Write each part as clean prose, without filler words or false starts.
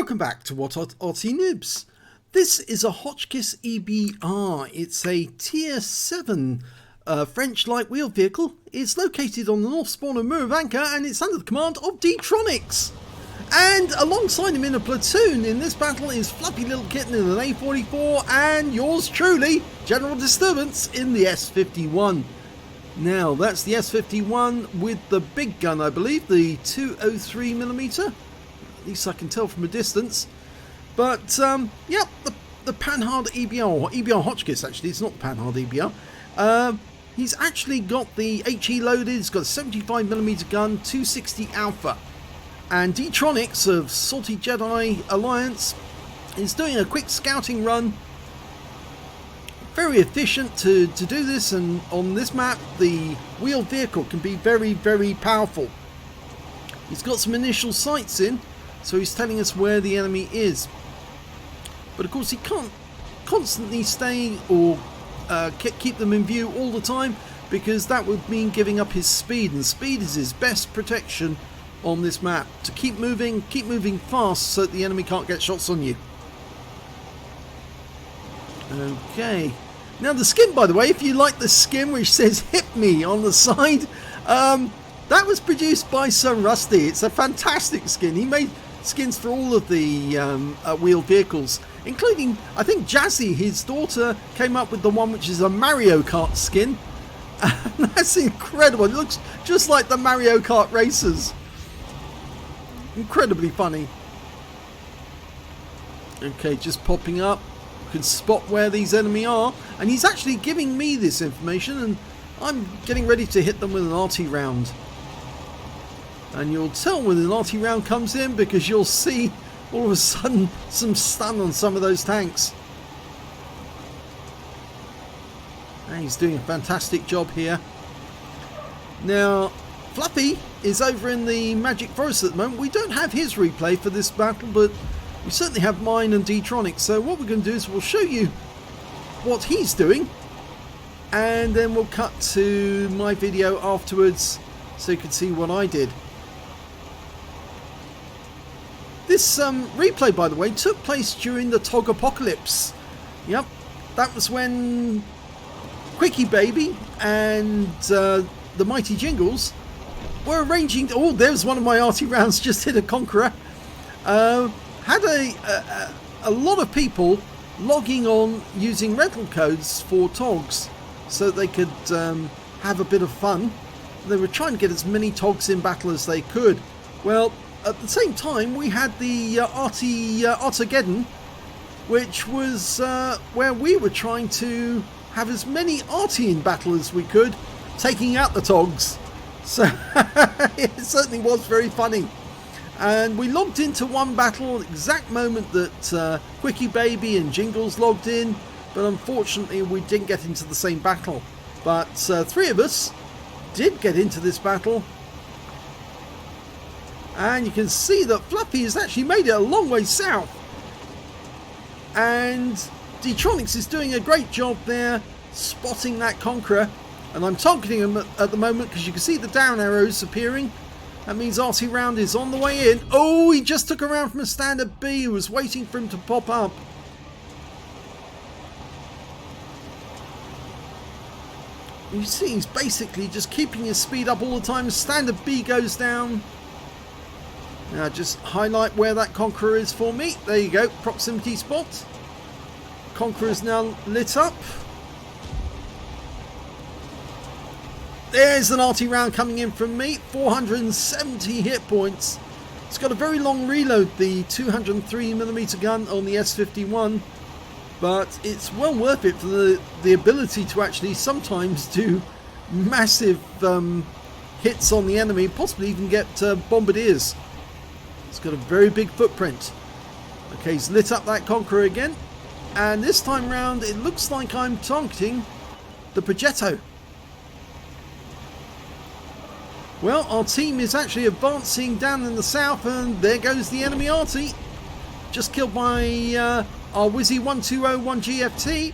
Welcome back to What Arty Noobs. This is a Hotchkiss EBR. It's a Tier 7 French light wheel vehicle. It's located on the north spawn of Murovanka and it's under the command of D-Tronics. And alongside him in a platoon in this battle is Fluffylilkitten in an A44 and yours truly, General Disturbance in the S-51. Now that's the S-51 with the big gun, I believe, the 203mm. At least I can tell from a distance. But yeah, the Panhard EBR, or EBR Hotchkiss actually, it's not the Panhard EBR. He's actually got the HE loaded, he's got a 75mm gun, 260 Alpha. And D-Tronics of Salty Jedi Alliance is doing a quick scouting run. Very efficient to do this, and on this map the wheeled vehicle can be very, very powerful. He's got some initial sights in, so he's telling us where the enemy is. But of course he can't constantly stay or keep them in view all the time, because that would mean giving up his speed, and speed is his best protection on this map. To keep moving fast so that the enemy can't get shots on you. Okay. Now the skin, by the way, if you like the skin which says "Hit Me" on the side, that was produced by Sir Rusty. It's a fantastic skin. He made skins for all of the wheeled vehicles, including, I think, Jazzy, his daughter, came up with the one which is a Mario Kart skin. And that's incredible. It looks just like the Mario Kart racers. Incredibly funny. Okay, just popping up. You can spot where these enemy are, and he's actually giving me this information, and I'm getting ready to hit them with an Arty round. And you'll tell when an Arty round comes in, because you'll see all of a sudden some stun on some of those tanks. And he's doing a fantastic job here. Now Fluffy is over in the Magic Forest at the moment. We don't have his replay for this battle, but we certainly have mine and D-Tronics. So what we're going to do is we'll show you what he's doing, and then we'll cut to my video afterwards so you can see what I did. This replay, by the way, took place during the Tog-Apocalypse. Yep, that was when Quickie Baby and the Mighty Jingles were arranging. Oh, there's one of my Arty rounds, just hit a Conqueror. Had a lot of people logging on using rental codes for Togs so they could have a bit of fun. They were trying to get as many Togs in battle as they could. Well, at the same time we had the Arta-geddon, which was where we were trying to have as many Arty in battle as we could, taking out the Togs. So it certainly was very funny. And we logged into one battle exact moment that Quickie Baby and Jingles logged in, but unfortunately we didn't get into the same battle. But three of us did get into this battle, and you can see that Fluffy has actually made it a long way south, and D-Tronics is doing a great job there spotting that Conqueror, and I'm targeting him at the moment because you can see the down arrows appearing. That means Arty round is on the way in. Oh, he just took a round from a standard B. He was waiting for him to pop up. You see he's basically just keeping his speed up all the time as standard B goes down. Now just highlight where that Conqueror is for me. There you go, proximity spot. Conqueror is now lit up. There's an Arty round coming in from me, 470 hit points. It's got a very long reload, the 203mm gun on the S-51, but it's well worth it for the ability to actually sometimes do massive hits on the enemy, possibly even get bombardiers. It's got a very big footprint. Okay, he's lit up that Conqueror again, and this time round it looks like I'm targeting the Progetto. Well, our team is actually advancing down in the south, and there goes the enemy Arty. Just killed by our Wizzy 1201 GFT.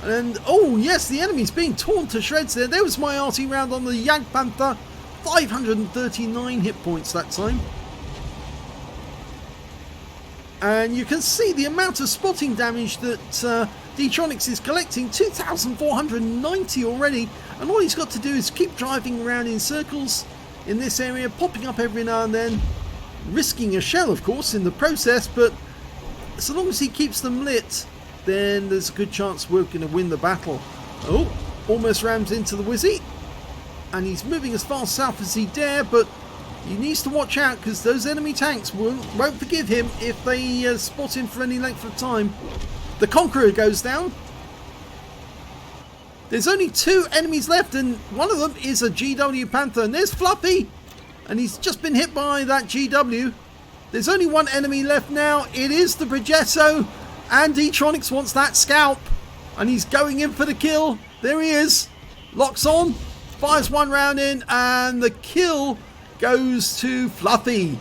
And, oh yes, the enemy's being torn to shreds there. There was my Arty round on the Yank Panther. 539 hit points that time. And you can see the amount of spotting damage that D-Tronics is collecting, 2,490 already, and all he's got to do is keep driving around in circles in this area, popping up every now and then, risking a shell of course in the process, but so long as he keeps them lit, then there's a good chance we're going to win the battle. Oh, almost rams into the Wizzy, and he's moving as far south as he dare, but he needs to watch out because those enemy tanks won't forgive him if they spot him for any length of time. The Conqueror goes down. There's only 2 enemies left, and one of them is a GW Panther, and there's Fluffy, and he's just been hit by that GW. There's only 1 enemy left now. It is the Progetto, and D-Tronics wants that scalp, and he's going in for the kill. There he is, locks on, fires 1 round in, and the kill goes to Fluffy.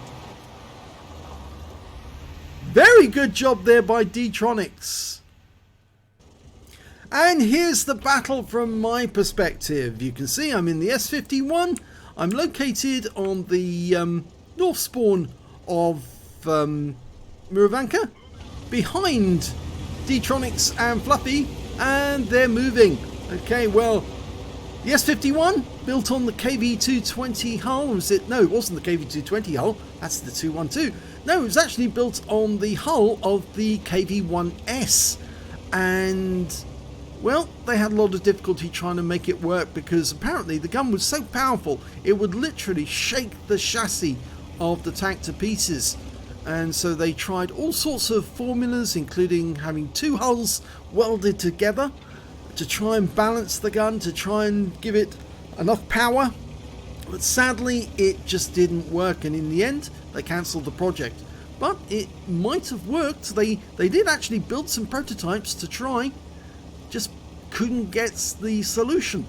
Very good job there by D-Tronics. And here's the battle from my perspective. You can see I'm in the S-51. I'm located on the north spawn of Murovanka, behind D-Tronics and Fluffy, and they're moving. Okay, well, the S-51 built on the KV-220 hull, or was it? No, it wasn't the KV-220 hull, that's the 212. No, it was actually built on the hull of the KV-1S, and well, they had a lot of difficulty trying to make it work because apparently the gun was so powerful it would literally shake the chassis of the tank to pieces. And so they tried all sorts of formulas, including having 2 hulls welded together to try and balance the gun, to try and give it enough power. But sadly it just didn't work, and in the end they cancelled the project. But it might have worked. They did actually build some prototypes to try, just couldn't get the solution.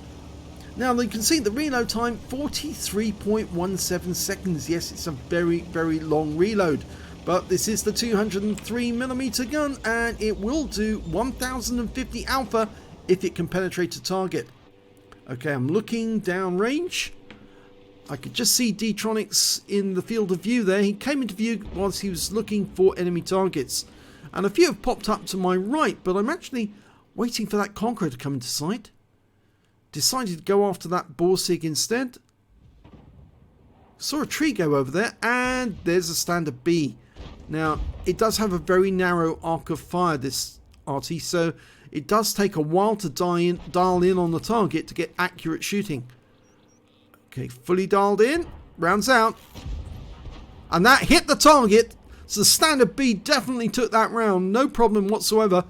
Now you can see the reload time, 43.17 seconds. Yes, it's a very, very long reload, but this is the 203mm gun, and it will do 1050 alpha if it can penetrate a target. Okay, I'm looking downrange. I could just see D-Tronics in the field of view there. He came into view whilst he was looking for enemy targets, and a few have popped up to my right, but I'm actually waiting for that Conqueror to come into sight. Decided to go after that Borsig instead. Saw a tree go over there, and there's a standard B. Now, it does have a very narrow arc of fire, this Arty, so it does take a while to dial in on the target to get accurate shooting. Okay, fully dialed in, rounds out, and that hit the target. So the standard B definitely took that round, no problem whatsoever.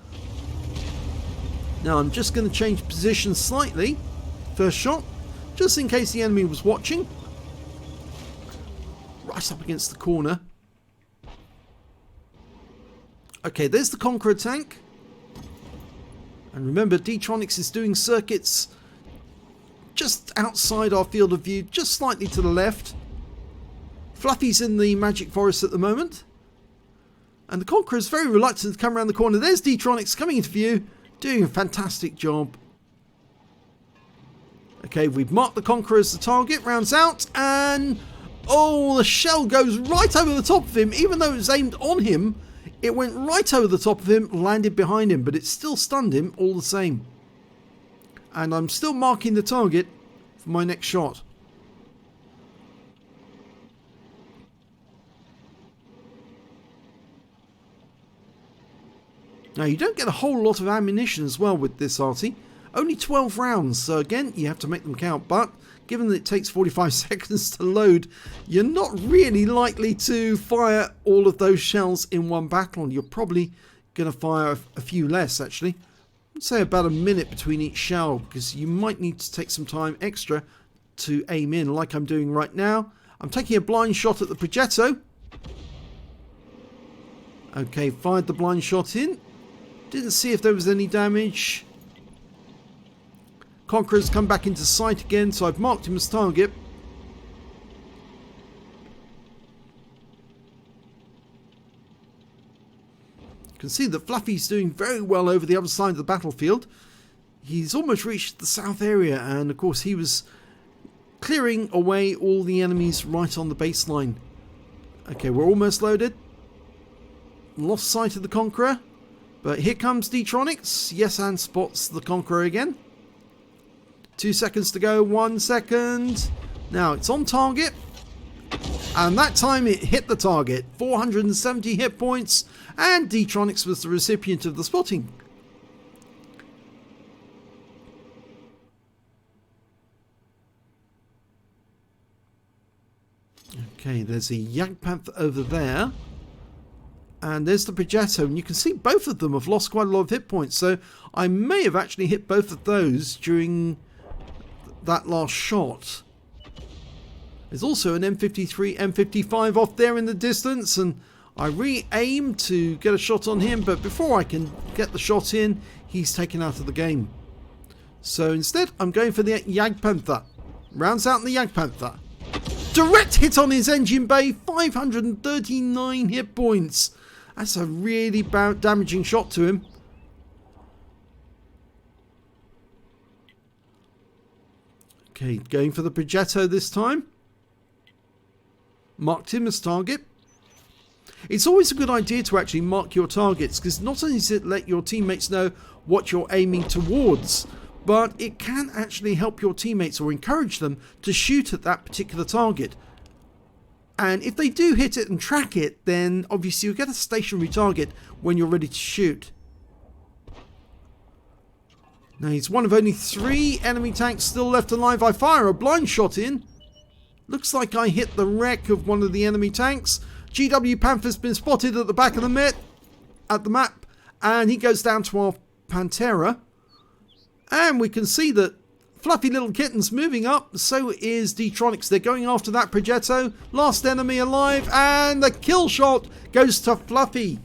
Now I'm just going to change position slightly, first shot, just in case the enemy was watching. Right up against the corner. Okay, there's the Conqueror tank. And remember, D-Tronics is doing circuits just outside our field of view, just slightly to the left. Fluffy's in the Magic Forest at the moment. And the Conqueror is very reluctant to come around the corner. There's D-Tronics coming into view, doing a fantastic job. Okay, we've marked the Conqueror as the target, rounds out, and oh, the shell goes right over the top of him. Even though it was aimed on him, it went right over the top of him, landed behind him, but it still stunned him all the same. And I'm still marking the target for my next shot. Now you don't get a whole lot of ammunition as well with this Arty. Only 12 rounds, so again you have to make them count, but given that it takes 45 seconds to load, you're not really likely to fire all of those shells in one battle. You're probably going to fire a few less actually. I'd say about a minute between each shell, because you might need to take some time extra to aim in like I'm doing right now. I'm taking a blind shot at the Progetto. Okay, fired the blind shot in. Didn't see if there was any damage. Conqueror's come back into sight again, so I've marked him as target. You can see that Fluffy's doing very well over the other side of the battlefield. He's almost reached the south area, and of course he was clearing away all the enemies right on the baseline. Okay, we're almost loaded. lost sight of the Conqueror. But here comes D-Tronics. Yes, and spots the Conqueror again. 2 seconds to go. 1 second. Now it's on target. And that time it hit the target. 470 hit points. And D-Tronics was the recipient of the spotting. Okay, there's a Jagdpanther over there. And there's the Progetto, and you can see both of them have lost quite a lot of hit points. So I may have actually hit both of those during that last shot. There's also an M53, M55 off there in the distance, and I re-aim to get a shot on him, but before I can get the shot in, he's taken out of the game. So instead, I'm going for the Jagdpanther. Rounds out in the Jagdpanther. Direct hit on his engine bay, 539 hit points. That's a really damaging shot to him. Okay, going for the Progetto this time. Marked him as target. It's always a good idea to actually mark your targets, because not only does it let your teammates know what you're aiming towards, but it can actually help your teammates or encourage them to shoot at that particular target. And if they do hit it and track it, then obviously you'll get a stationary target when you're ready to shoot. Now he's one of only 3 enemy tanks still left alive. I fire a blind shot in. Looks like I hit the wreck of one of the enemy tanks. GW Panther's been spotted at the back of the map, and he goes down to our Pantera. And we can see that Fluffylilkitten's moving up, so is D-Tronics. They're going after that Progetto. Last enemy alive, and the kill shot goes to Fluffy.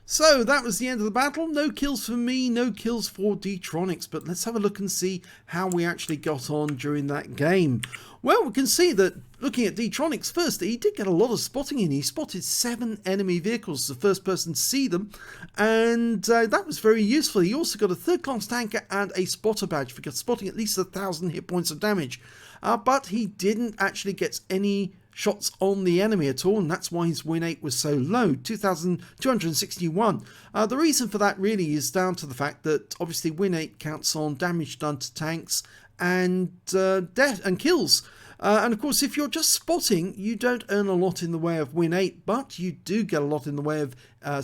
So that was the end of the battle. No kills for me, no kills for D-Tronics, but let's have a look and see how we actually got on during that game. Well, we can see that looking at D-Tronics first, he did get a lot of spotting in. He spotted 7 enemy vehicles, the first person to see them, and that was very useful. He also got a 3rd class tanker and a spotter badge for spotting at least 1,000 hit points of damage. But he didn't actually get any shots on the enemy at all, and that's why his win rate was so low, 2,261. The reason for that really is down to the fact that obviously win rate counts on damage done to tanks and death and kills. And of course, if you're just spotting, you don't earn a lot in the way of win rate, but you do get a lot in the way of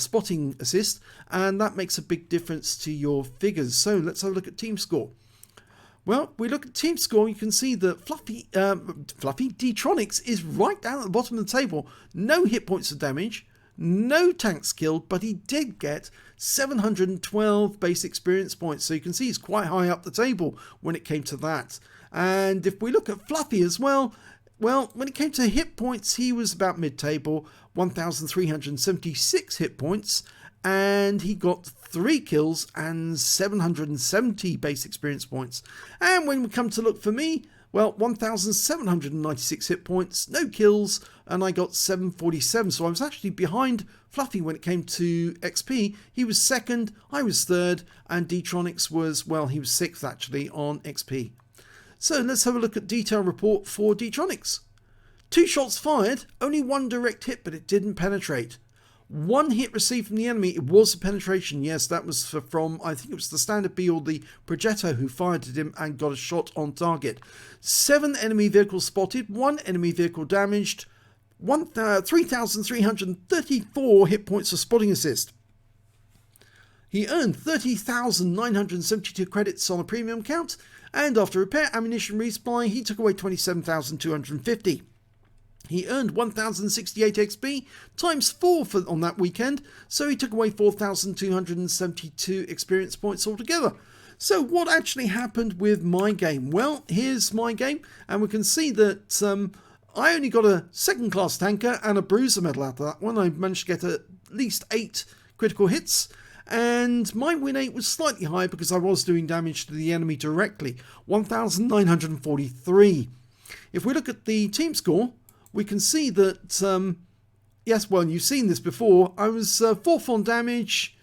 spotting assist, and that makes a big difference to your figures. So let's have a look at team score. Well, we look at team score, you can see that Fluffy D-Tronics is right down at the bottom of the table. No hit points of damage, no tanks killed, but he did get 712 base experience points. So you can see he's quite high up the table when it came to that. And if we look at Fluffy as well, when it came to hit points, he was about mid-table, 1,376 hit points. And he got 3 kills and 770 base experience points. And when we come to look for me, well, 1,796 hit points, no kills, and I got 747. So I was actually behind Fluffy when it came to XP. He was 2nd, I was 3rd, and D-Tronics was, well, he was 6th actually on XP. So let's have a look at detail report for D-Tronics. 2 shots fired, only 1 direct hit, but it didn't penetrate. 1 hit received from the enemy. It was a penetration. Yes, that was from, I think it was the Standard B or the Progetto who fired at him and got a shot on target. 7 enemy vehicles spotted, 1 enemy vehicle damaged, 3,334 hit points of spotting assist. He earned 30,972 credits on a premium count, and after repair, ammunition, resupply, he took away 27,250. He earned 1,068 XP times 4 on that weekend, so he took away 4,272 experience points altogether. So what actually happened with my game? Well, here's my game, and we can see that I only got a 2nd class tanker and a bruiser medal out of that one. I managed to get at least 8 critical hits, and my win rate was slightly high because I was doing damage to the enemy directly, 1,943. If we look at the team score, we can see that, yes, well, you've seen this before. I was 4th on damage.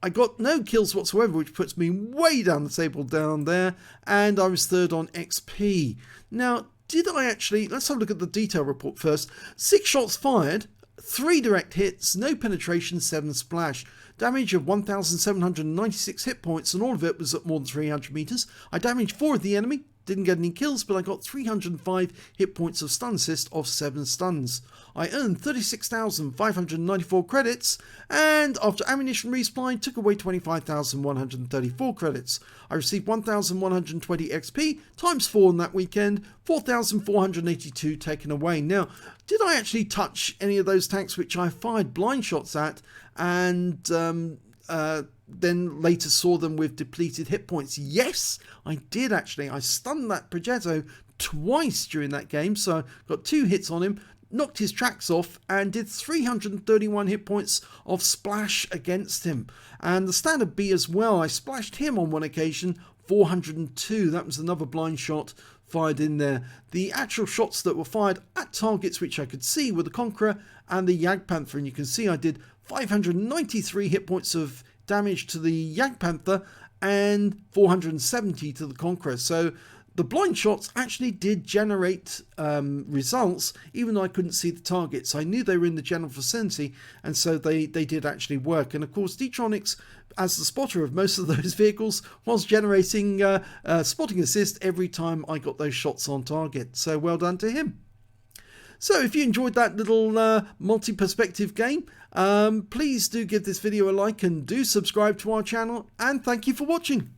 I got no kills whatsoever, which puts me way down the table down there. And I was 3rd on XP. Now, did I actually, let's have a look at the detail report first. 6 shots fired, 3 direct hits, no penetration, 7 splash. Damage of 1,796 hit points, and all of it was at more than 300 meters. I damaged 4 of the enemy, didn't get any kills, but I got 305 hit points of stun assist of 7 stuns. I earned 36,594 credits, and after ammunition resupply, took away 25,134 credits. I received 1,120 XP, times 4 on that weekend, 4,482 taken away. Now, did I actually touch any of those tanks which I fired blind shots at, and then later saw them with depleted hit points? Yes, I did actually. I stunned that Progetto twice during that game, so I got 2 hits on him, knocked his tracks off, and did 331 hit points of splash against him. And the standard B as well, I splashed him on one occasion, 402. That was another blind shot fired in there. The actual shots that were fired at targets which I could see were the Conqueror and the Jagdpanther, and you can see I did 593 hit points of damage to the Jagdpanther and 470 to the Conqueror. So the blind shots actually did generate results, even though I couldn't see the targets. I knew they were in the general vicinity, and so they did actually work. And of course, D-Tronics, as the spotter of most of those vehicles, was generating spotting assist every time I got those shots on target. So well done to him. So if you enjoyed that little multi-perspective game, please do give this video a like and do subscribe to our channel, and thank you for watching.